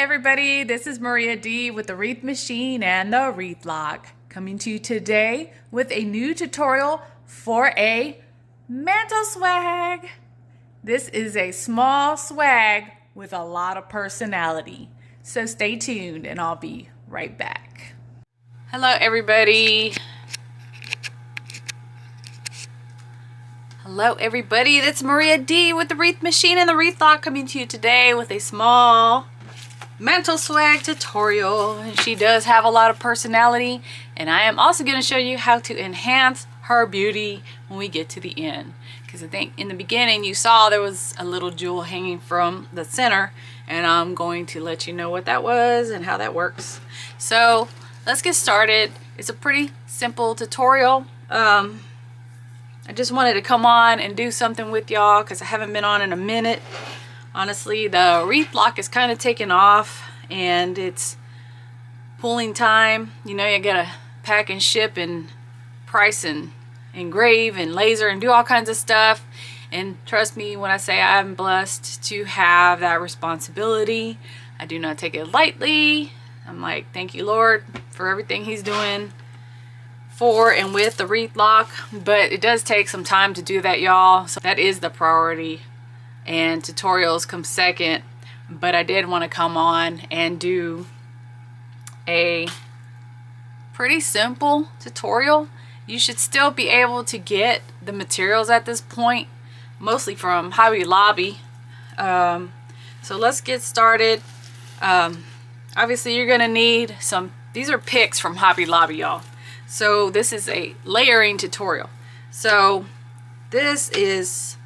everybody, this is Maria D with the Wreath Machine and the Wreath Lock, coming to you today with a new tutorial for a mantle swag. This is a small swag with a lot of personality, so stay tuned and I'll be right back. Hello everybody. Hello everybody, that's Maria D with the Wreath Machine and the Wreath Lock, coming to you today with a small mantle swag tutorial. And she does have a lot of personality, and I am also going to show you how to enhance her beauty when we get to the end, because I think in the beginning you saw there was a little jewel hanging from the center, and I'm going to let you know what that was and how that works. So let's get started. It's a pretty simple tutorial. I just wanted to come on and do something with y'all because I haven't been on in a minute. Honestly, the Wreath Lock is kind of taking off and it's pulling time. You know, you gotta pack and ship and price and engrave and laser and do all kinds of stuff. And trust me when I say I'm blessed to have that responsibility. I do not take it lightly. I'm like, thank you, Lord, for everything He's doing for and with the Wreath Lock, but it does take some time to do that, y'all. So that is the priority, and tutorials come second. But I did want to come on and do a pretty simple tutorial. You should still be able to get the materials at this point, mostly from Hobby Lobby. So let's get started. Obviously you're gonna need some, these are picks from Hobby Lobby, y'all. So this is a layering tutorial. So this is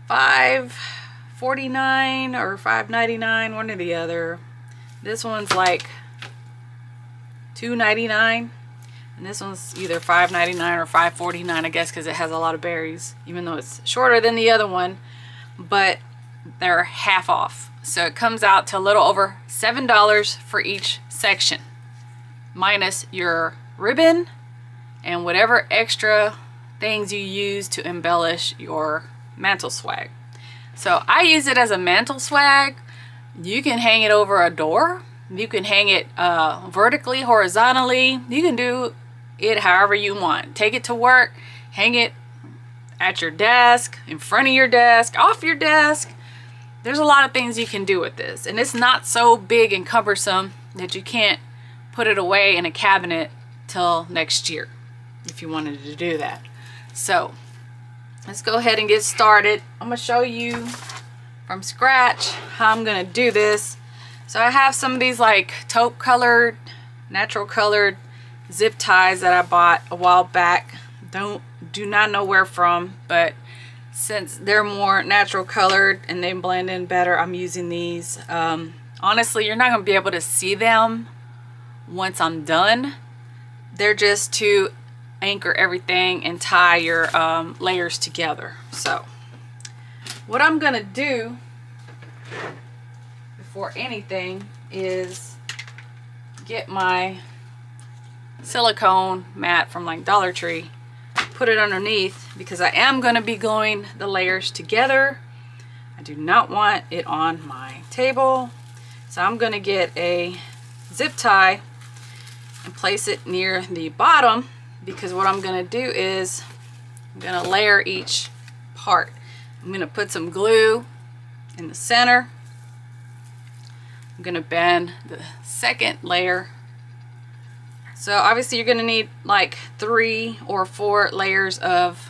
$5.49 or $5.99, one or the other. This one's like $2.99, and this one's either $5.99 or $5.49, I guess, because it has a lot of berries, even though it's shorter than the other one. But they're half off, so it comes out to a little over $7 for each section, minus your ribbon and whatever extra things you use to embellish your mantle swag. So I use it as a mantle swag. You can hang it over a door, you can hang it vertically, horizontally, you can do it however you want. Take it to work, hang it at your desk, in front of your desk, off your desk. There's a lot of things you can do with this, and it's not so big and cumbersome that you can't put it away in a cabinet till next year if you wanted to do that. So let's go ahead and get started. I'm gonna show you from scratch how I'm gonna do this. So I have some of these like taupe colored, natural colored zip ties that I bought a while back. Do not know where from, but since they're more natural colored and they blend in better, I'm using these. Honestly, you're not gonna be able to see them once I'm done. They're just to anchor everything and tie your layers together. So what I'm gonna do before anything is get my silicone mat from like Dollar Tree, put it underneath, because I am gonna be gluing the layers together. I do not want it on my table, so I'm gonna get a zip tie and place it near the bottom, because what I'm gonna do is I'm gonna layer each part. I'm gonna put some glue in the center. I'm gonna bend the second layer. So obviously you're gonna need like 3 or 4 layers of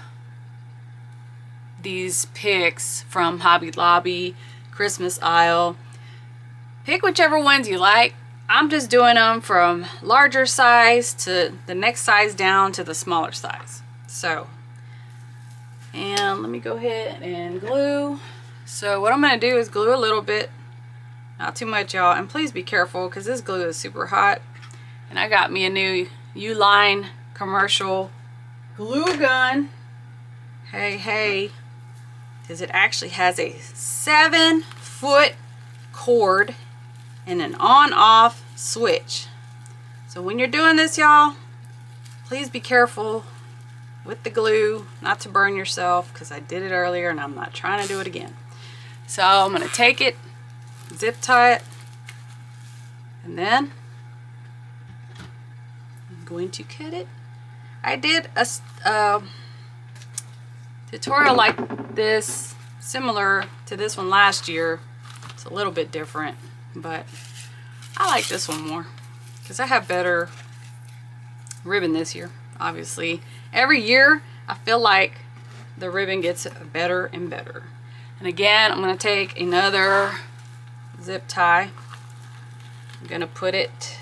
these picks from Hobby Lobby, Christmas aisle. Pick whichever ones you like. I'm just doing them from larger size to the next size down to the smaller size. So, and let me go ahead and glue. So what I'm gonna do is glue a little bit, not too much, y'all, and please be careful because this glue is super hot. And I got me a new Uline commercial glue gun. Hey, because it actually has a 7-foot cord and an on-off switch. So when you're doing this, y'all, please be careful with the glue, not to burn yourself, because I did it earlier and I'm not trying to do it again. So I'm going to take it, zip tie it And then I'm going to cut it. I did a tutorial like this, similar to this one last year. It's a little bit different, but I like this one more because I have better ribbon this year. Obviously, every year I feel like the ribbon gets better and better. And again, I'm going to take another zip tie. I'm going to put it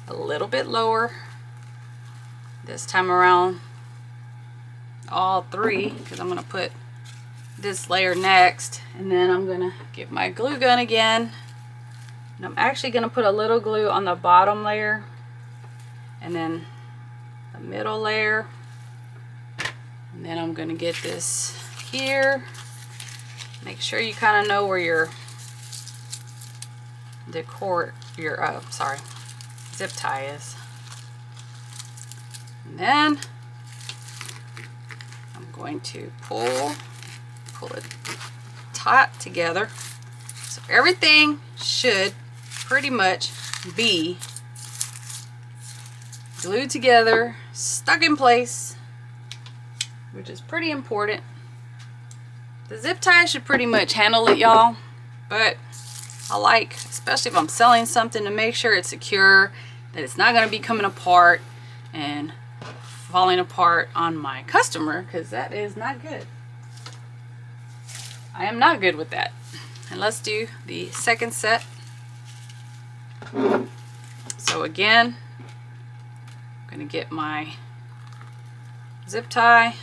a little bit lower this time around, all three, because I'm going to put this layer next, and then I'm going to get my glue gun again, and I'm actually going to put a little glue on the bottom layer and then the middle layer, and then I'm going to get this here. Make sure you kind of know where your zip tie is. And then I'm going to pull it taut together. So everything should pretty much be glued together, stuck in place, which is pretty important. The zip tie should pretty much handle it, y'all, but I like, especially if I'm selling something, to make sure it's secure, that it's not going to be coming apart and falling apart on my customer, because that is not good. I am not good with that. And let's do the second set. So again, I'm going to get my zip tie.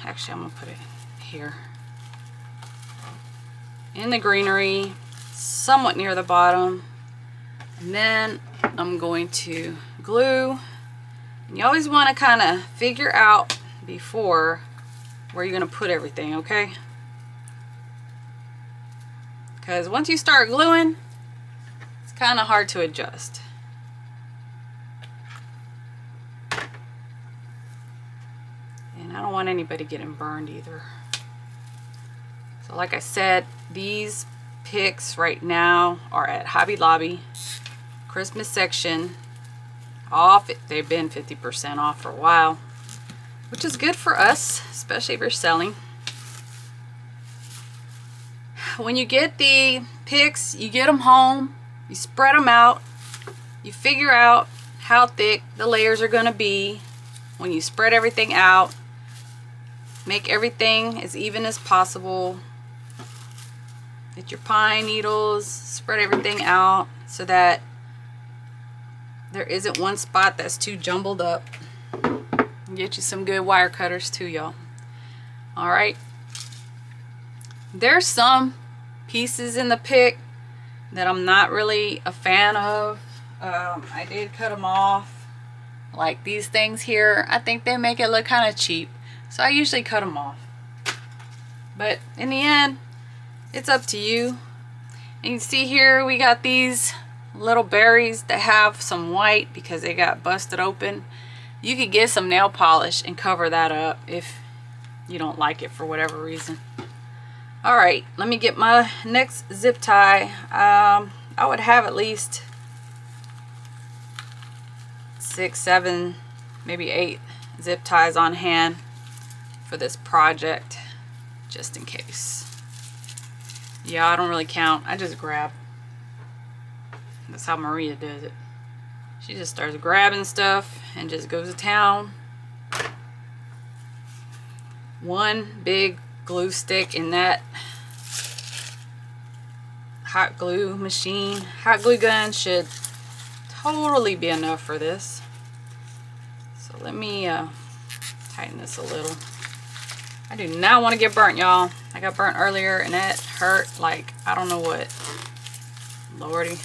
Actually, I'm going to put it here in the greenery, somewhat near the bottom. And then I'm going to glue. And you always want to kind of figure out before where you're going to put everything, okay? Because once you start gluing, it's kind of hard to adjust. And I don't want anybody getting burned either. So like I said, these picks right now are at Hobby Lobby Christmas section off. They've been 50% off for a while, which is good for us, especially if you're selling. When you get the picks, you get them home, you spread them out, you figure out how thick the layers are going to be. When you spread everything out, make everything as even as possible. Get your pine needles, spread everything out so that there isn't one spot that's too jumbled up. Get you some good wire cutters too, y'all. Alright. There's some pieces in the pick that I'm not really a fan of. I did cut them off. Like these things here, I think they make it look kind of cheap. So I usually cut them off. But in the end, it's up to you. And you can see here we got these little berries that have some white because they got busted open. You could get some nail polish and cover that up if you don't like it for whatever reason. Alright, let me get my next zip tie. I would have at least 6, 7, maybe 8 zip ties on hand for this project, just in case. Yeah, I don't really count. I just grab. That's how Maria does it. She just starts grabbing stuff and just goes to town. One big glue stick in that hot glue machine. Hot glue gun should totally be enough for this. So let me tighten this a little. I do not want to get burnt, y'all. I got burnt earlier and that hurt like I don't know what. Lordy.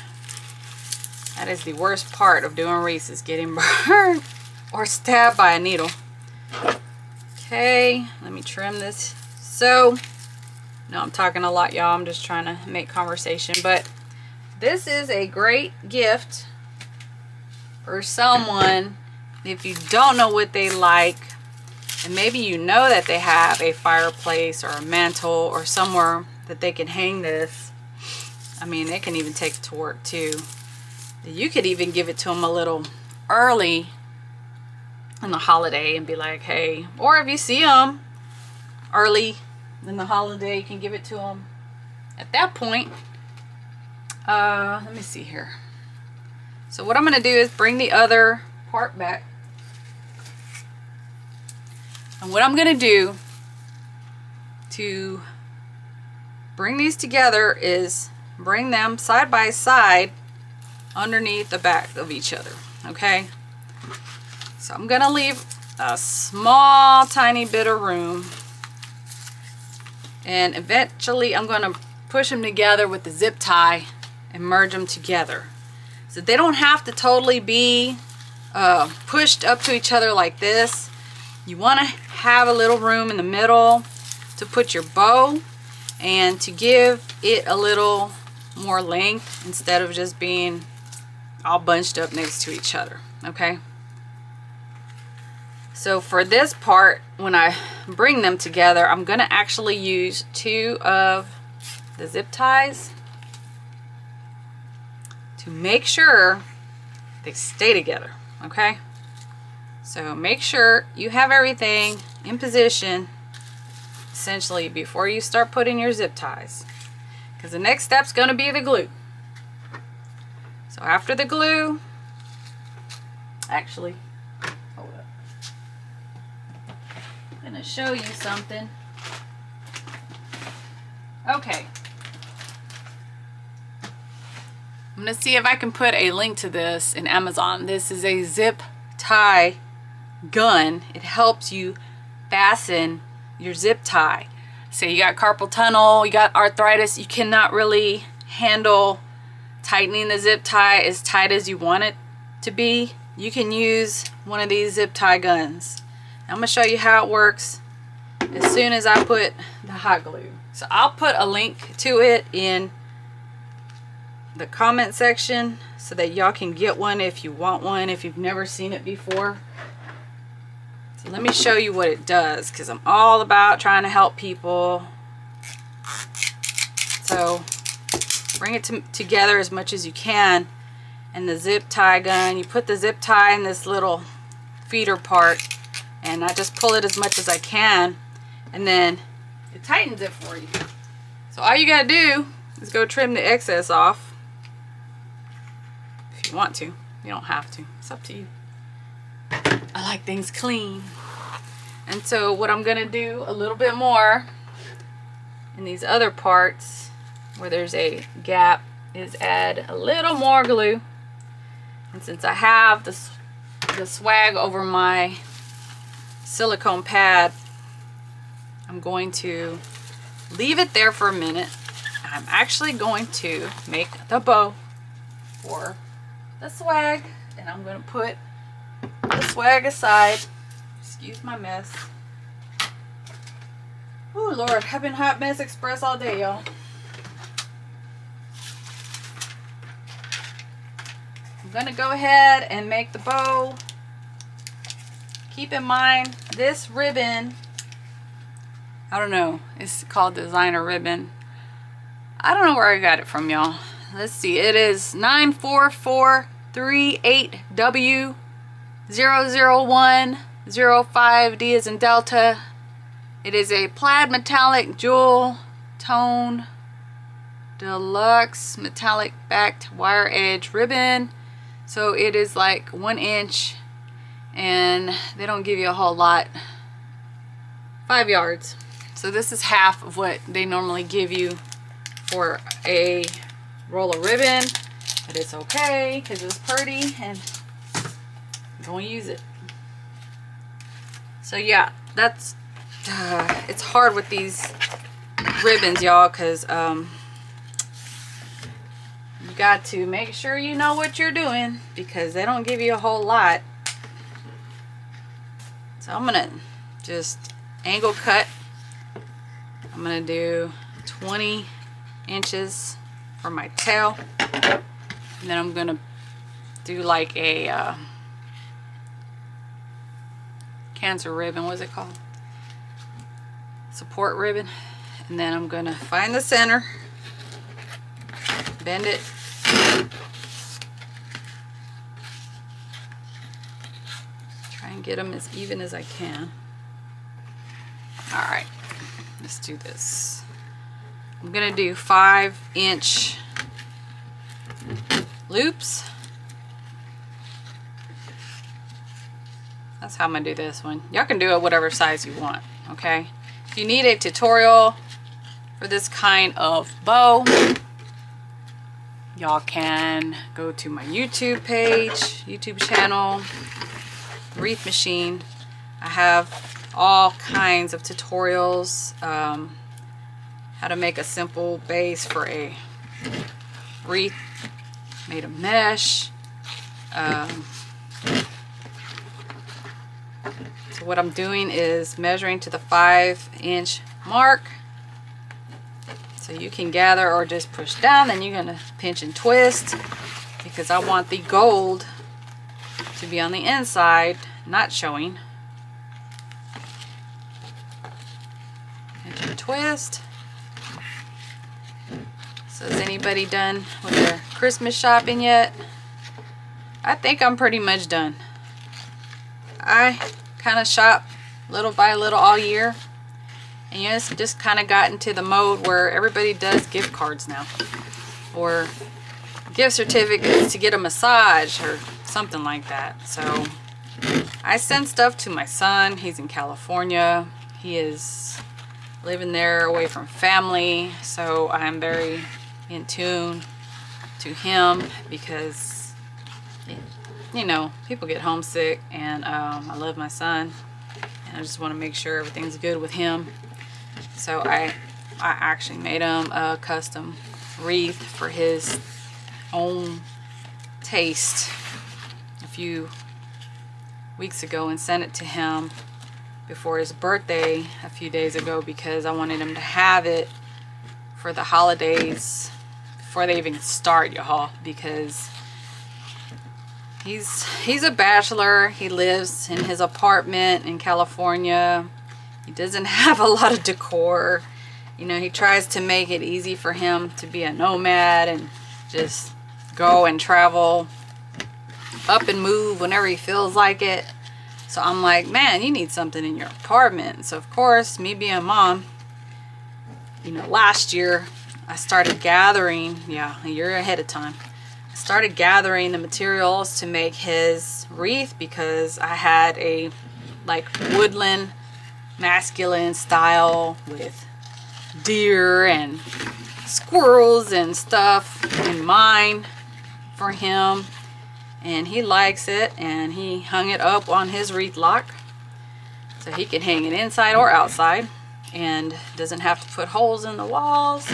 That is the worst part of doing wreaths, is getting burned or stabbed by a needle. Okay, let me trim this. So, no, I'm talking a lot, y'all. I'm just trying to make conversation. But this is a great gift for someone if you don't know what they like. And maybe you know that they have a fireplace or a mantle or somewhere that they can hang this. I mean, they can even take it to work too. You could even give it to them a little early in the holiday and be like, hey, or if you see them early in the holiday, you can give it to them at that point. Let me see here. So what I'm going to do is bring the other part back. And what I'm going to do to bring these together is bring them side by side underneath the back of each other. Okay? So I'm going to leave a small tiny bit of room, and eventually I'm going to push them together with the zip tie and merge them together. So they don't have to totally be pushed up to each other like this. You want to have a little room in the middle to put your bow and to give it a little more length instead of just being all bunched up next to each other. Okay? So for this part, when I bring them together, I'm going to actually use 2 of the zip ties to make sure they stay together. Okay? So make sure you have everything in position essentially before you start putting your zip ties, because the next step's going to be the glue. So after the glue, actually, hold up. I'm going to show you something. Okay. I'm going to see if I can put a link to this in Amazon. This is a zip tie gun. It helps you fasten your zip tie. Say you got carpal tunnel, you got arthritis, you cannot really handle tightening the zip tie as tight as you want it to be. You can use one of these zip tie guns. I'm going to show you how it works as soon as I put the hot glue. So I'll put a link to it in the comment section so that y'all can get one if you want one, if you've never seen it before. So let me show you what it does, because I'm all about trying to help people. So bring it together as much as you can. And the zip tie gun, you put the zip tie in this little feeder part, and I just pull it as much as I can, and then it tightens it for you. So all you gotta do is go trim the excess off. If you want to. You don't have to. It's up to you. I like things clean. And so what I'm gonna do a little bit more in these other parts where there's a gap is add a little more glue. And since I have the swag over my silicone pad, I'm going to leave it there for a minute. I'm actually going to make the bow for the swag, and I'm going to put the swag aside. Excuse my mess. Oh Lord, I've been Hot Mess Express all day, y'all. I'm going to go ahead and make the bow. Keep in mind, this ribbon, I don't know, it's called designer ribbon. I don't know where I got it from, y'all. Let's see, it is 94438W00105D as in Delta. It is a plaid metallic jewel tone deluxe metallic backed wire edge ribbon. So it is like 1 inch, and they don't give you a whole lot. 5 yards. So this is half of what they normally give you for a roll of ribbon, but it's okay because it's pretty and I'm going to use it. So yeah, that's it's hard with these ribbons, y'all, because you got to make sure you know what you're doing because they don't give you a whole lot. So I'm gonna just angle cut. I'm gonna do 20 inches for my tail, and then I'm gonna do like a cancer ribbon. What's it called? Support ribbon. And then I'm gonna find the center bend it. Try and get them as even as I can. All right, let's do this. I'm gonna do 5-inch loops. That's how I'm gonna do this one. Y'all can do it whatever size you want, okay? If you need a tutorial for this kind of bow, y'all can go to my YouTube page, YouTube channel, Wreath Meshine. I have all kinds of tutorials, how to make a simple base for a wreath made of mesh. So what I'm doing is measuring to the 5-inch mark. So you can gather or just push down, then you're gonna pinch and twist, because I want the gold to be on the inside, not showing. Pinch and twist. So has anybody done with their Christmas shopping yet? I think I'm pretty much done. I kind of shop little by little all year, and yes, just kind of got into the mode where everybody does gift cards now, or gift certificates to get a massage or something like that. So I send stuff to my son. He's in California. He is living there away from family, so I'm very in tune to him, because you know, people get homesick, and I love my son, and I just want to make sure everything's good with him. So I actually made him a custom wreath for his own taste a few weeks ago, and sent it to him before his birthday a few days ago, because I wanted him to have it for the holidays before they even start, y'all, because he's a bachelor. He lives in his apartment in California. He doesn't have a lot of decor. You know, he tries to make it easy for him to be a nomad and just go and travel, up and move whenever he feels like it. So I'm like, man, you need something in your apartment. So of course, me being a mom, you know, last year I started gathering, a year ahead of time, I started gathering the materials to make his wreath, because I had a like woodland masculine style with deer and squirrels and stuff in mind for him, and he likes it, and he hung it up on his wreath lock so he can hang it inside or outside, and doesn't have to put holes in the walls,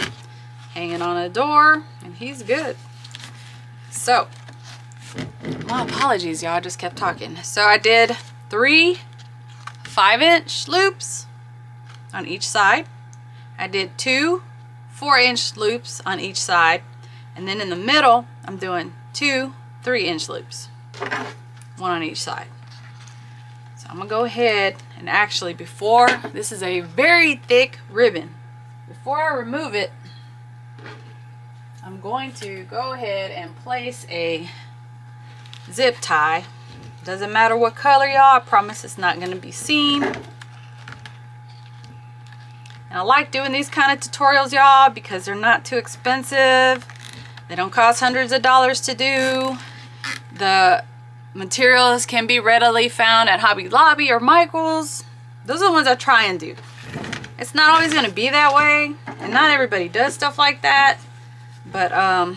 hang it on a door, and he's good. So my apologies, y'all, I just kept talking. So I did 3 5-inch loops on each side. I did 2 4-inch loops on each side, and then in the middle I'm doing 2 3-inch loops, 1 on each side. So I'm gonna go ahead and actually, before, this is a very thick ribbon, before I remove it, I'm going to go ahead and place a zip tie. Doesn't matter what color, y'all, I promise it's not gonna be seen. And I like doing these kind of tutorials, y'all, because they're not too expensive. They don't cost hundreds of dollars to do. The materials can be readily found at Hobby Lobby or Michael's. Those are the ones I try and do. It's not always going to be that way, and not everybody does stuff like that, but I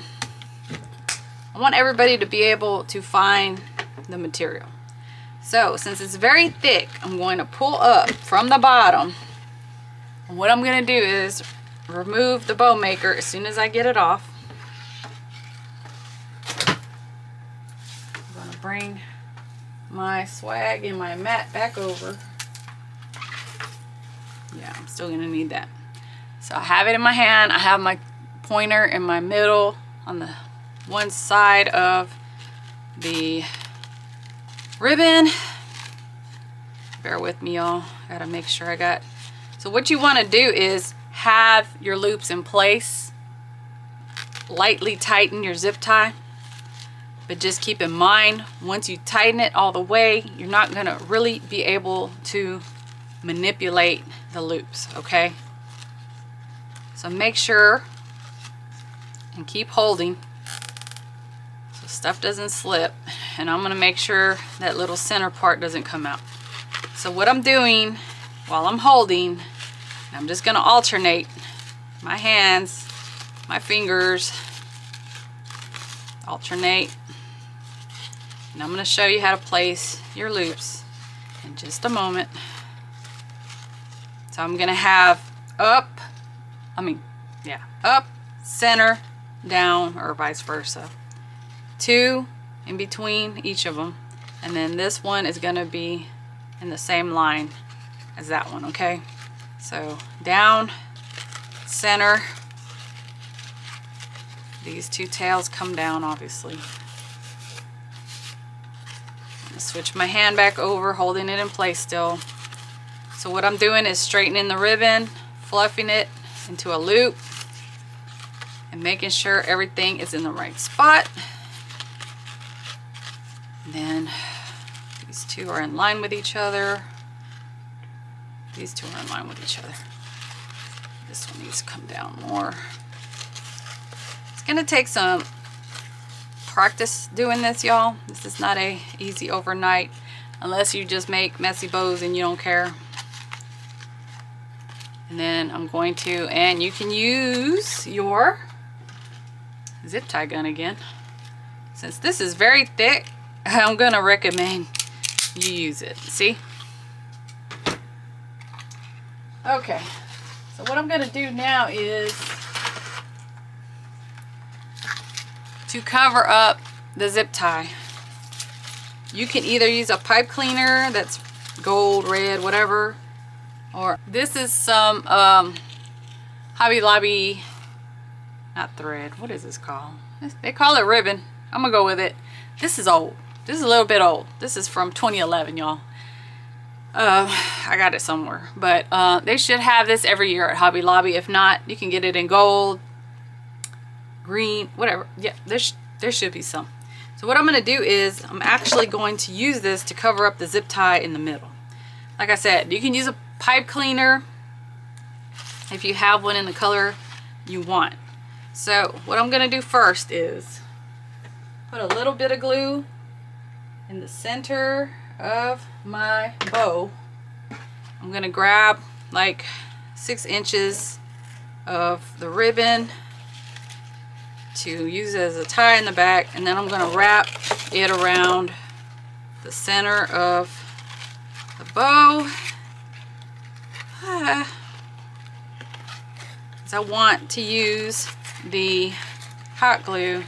want everybody to be able to find the material. So since it's very thick, I'm going to pull up from the bottom. And what I'm going to do is remove the bow maker as soon as I get it off. I'm going to bring my swag and my mat back over. Yeah, I'm still going to need that. So I have it in my hand. I have my pointer in my middle on the one side of the ribbon. Bear with me, y'all. Gotta make sure I got. So what you want to do is have your loops in place lightly tighten your zip tie. But just keep in mind, once you tighten it all the way, you're not gonna really be able to manipulate the loops, okay? So make sure and keep holding so stuff doesn't slip. And I'm gonna make sure that little center part doesn't come out. So what I'm doing while I'm holding, I'm just gonna alternate my hands, my fingers, alternate. And I'm gonna show you how to place your loops in just a moment. So I'm gonna have up, up, center, down, or vice versa. 2 in between each of them. And then this one is gonna be in the same line as that one, okay? So down, center. These 2 tails come down, obviously. I'm gonna switch my hand back over, holding it in place still. So what I'm doing is straightening the ribbon, fluffing it into a loop, and making sure everything is in the right spot. And then these 2 are in line with each other. These 2 are in line with each other. This one needs to come down more. It's gonna take some practice doing this, y'all. This is not a easy overnight, unless you just make messy bows and you don't care. And then I'm going to, and you can use your zip tie gun again. Since this is very thick, I'm gonna recommend you use it. See? Okay, so what I'm gonna do now is to cover up the zip tie. You can either use a pipe cleaner that's gold, red, whatever, or this is some Hobby Lobby, not thread, what is this called? They call it ribbon. I'm gonna go with it. This is old. This is a little bit old. This is from 2011, y'all. I got it somewhere, but they should have this every year at Hobby Lobby. If not, you can get it in gold, green, whatever. Yeah, there should be some. So what I'm gonna do is I'm actually going to use this to cover up the zip tie in the middle. Like I said, you can use a pipe cleaner if you have one in the color you want. So what I'm gonna do first is put a little bit of glue in the center of my bow. I'm gonna grab like 6 inches of the ribbon to use as a tie in the back, and then I'm gonna wrap it around the center of the bow. Because I want to use the hot glue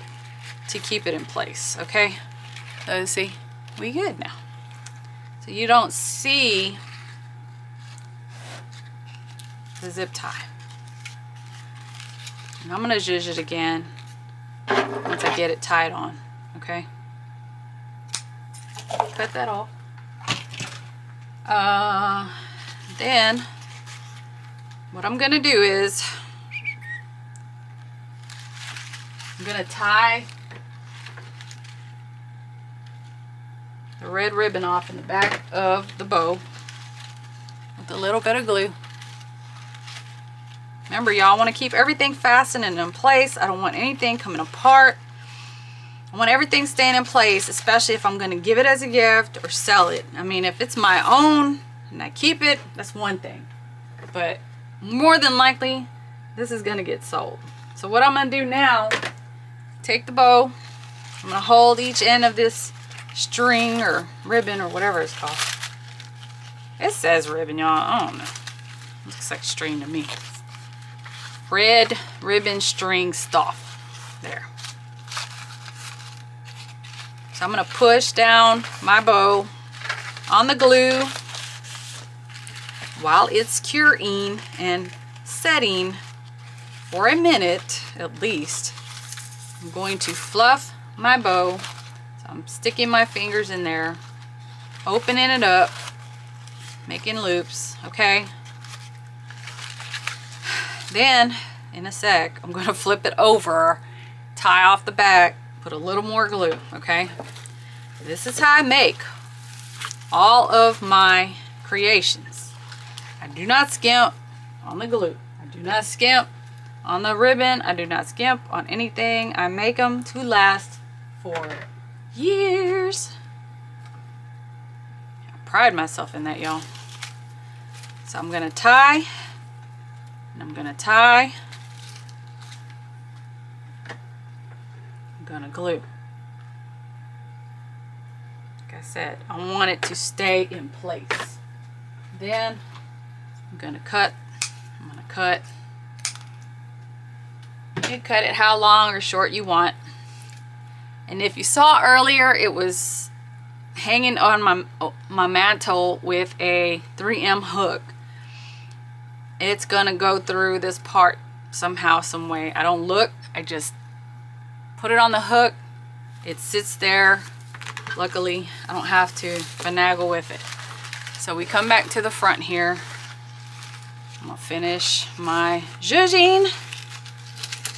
to keep it in place, okay? So see, we good now. So you don't see the zip tie. And I'm gonna zhuzh it again once I get it tied on, okay? Cut that off. Then what I'm gonna do is I'm gonna tie the red ribbon off in the back of the bow with a little bit of glue. Remember, y'all, want to keep everything fastened and in place. I don't want anything coming apart. I want everything staying in place, especially if I'm going to give it as a gift or sell it. I mean, if it's my own and I keep it, that's one thing. But more than likely, this is going to get sold. So what I'm going to do now, take the bow. I'm going to hold each end of this string or ribbon or whatever it's called. It says ribbon, y'all. I don't know. It looks like string to me. Red ribbon string stuff. There. So I'm going to push down my bow on the glue while it's curing and setting for a minute at least. I'm going to fluff my bow. So I'm sticking my fingers in there, opening it up, making loops, okay? Then in a sec I'm going to flip it over tie off the back, put a little more glue, okay? This is how I make all of my creations. I do not skimp on the glue. I do not skimp on the ribbon. I do not skimp on anything. I make them to last for years. I pride myself in that, y'all. So I'm gonna tie, and I'm gonna tie. I'm gonna glue. Like I said, I want it to stay in place. Then I'm gonna cut. I'm gonna cut. You can cut it how long or short you want. And if you saw earlier, it was hanging on my mantle with a 3M hook. It's gonna go through this part somehow, some way. I don't look, I just put it on the hook. It sits there. Luckily, I don't have to finagle with it. So we come back to the front here. I'm gonna finish my zhuzhing.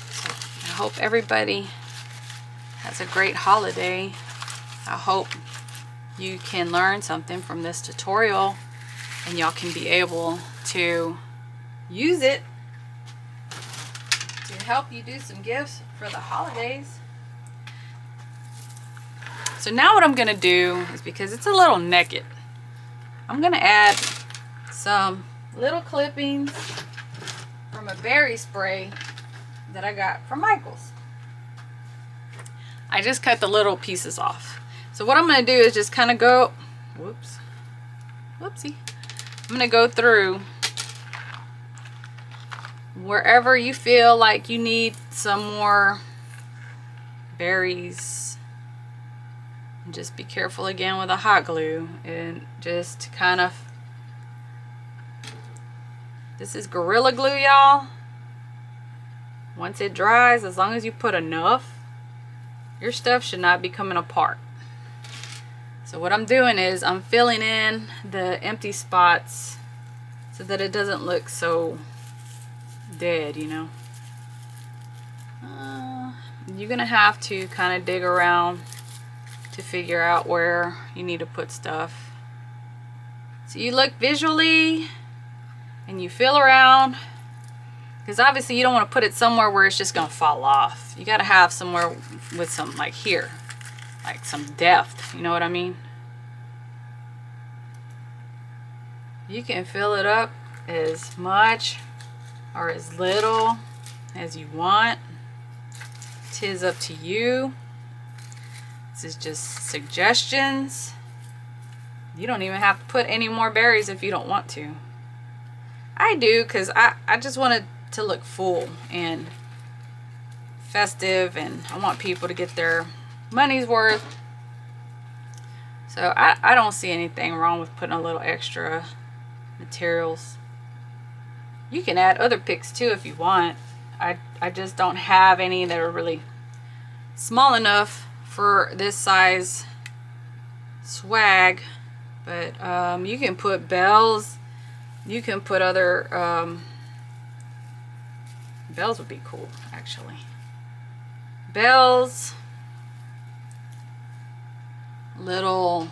So I hope everybody has a great holiday. I hope you can learn something from this tutorial and y'all can be able to use it to help you do some gifts for the holidays. So now what I'm gonna do is, because it's a little naked, I'm gonna add some little clippings from a berry spray that I got from Michael's. I just cut the little pieces off. So what I'm gonna do is just kind of go, whoopsie. I'm gonna go through wherever you feel like you need some more berries. And just be careful again with the hot glue, and just kind of, this is Gorilla Glue, y'all. Once it dries, as long as you put enough, your stuff should not be coming apart. So what I'm doing is I'm filling in the empty spots so that it doesn't look so dead, you know. You're gonna have to kind of dig around to figure out where you need to put stuff. So you look visually and you feel around, because obviously you don't want to put it somewhere where it's just gonna fall off. You gotta have somewhere with some, like here, like some depth, you know what I mean? You can fill it up as much or as little as you want. 'Tis up to you. This is just suggestions. You don't even have to put any more berries if you don't want to. I do, because I just want it to look full and festive, and I want people to get their money's worth. So I don't see anything wrong with putting a little extra materials. You can add other picks too if you want. I just don't have any that are really small enough for this size swag. But you can put bells. You can put other bells would be cool, actually. Bells, little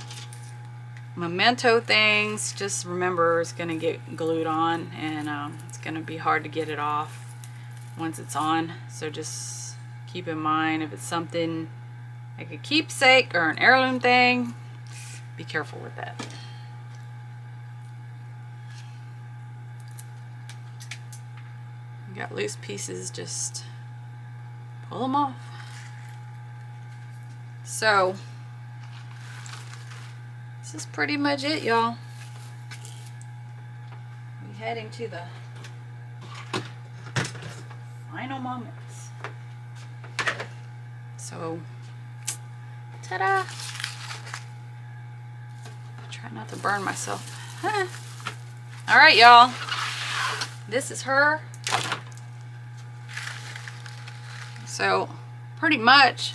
memento things. Just remember, it's gonna get glued on, and it's gonna be hard to get it off once it's on. So just keep in mind, if it's something like a keepsake or an heirloom thing, be careful with that. You got loose pieces, just pull them off. So this is pretty much it, y'all. We're heading to the final moments. So, ta-da! Try not to burn myself. All right, y'all. This is her. So, pretty much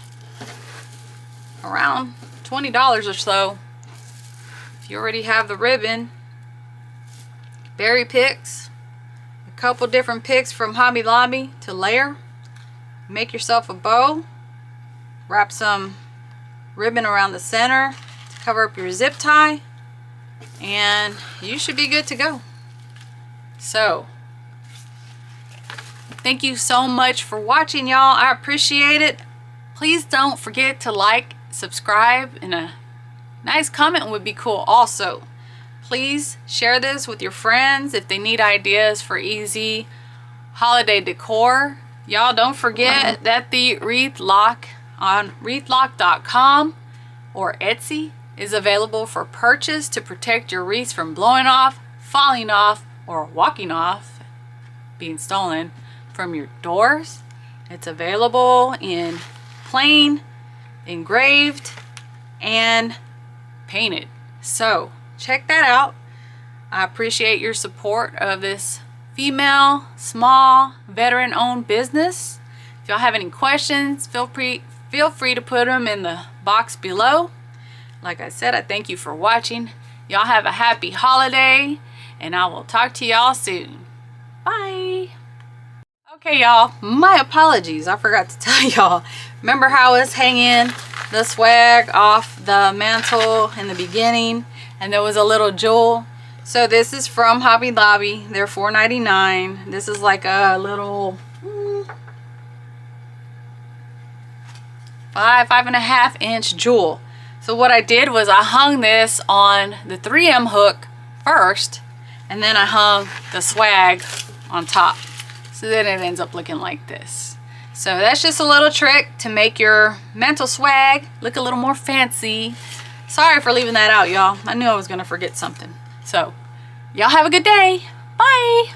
around $20 or so. If you already have the ribbon, berry picks, a couple different picks from Hobby Lobby to layer, make yourself a bow, wrap some ribbon around the center to cover up your zip tie, and you should be good to go. So thank you so much for watching, y'all. I appreciate it. Please don't forget to like, subscribe, and a nice comment would be cool. Also, please share this with your friends if they need ideas for easy holiday decor. Y'all don't forget that the wreath lock on wreathlock.com or Etsy is available for purchase to protect your wreaths from blowing off, falling off, or walking off, being stolen from your doors. It's available in plain, engraved, and painted. So check that out. I appreciate your support of this female, small, veteran-owned business. If y'all have any questions, feel free to put them in the box below. Like I said, I thank you for watching. Y'all have a happy holiday, and I will talk to y'all soon. Bye. Okay, y'all, my apologies. I forgot to tell y'all. Remember how I was hanging the swag off the mantle in the beginning, and there was a little jewel? So this is from Hobby Lobby. They're $4.99. This is like a little 5.5 inch jewel. So what I did was I hung this on the 3M hook first, and then I hung the swag on top. So then it ends up looking like this. So that's just a little trick to make your mantle swag look a little more fancy. Sorry for leaving that out, y'all. I knew I was gonna forget something. So y'all have a good day. Bye.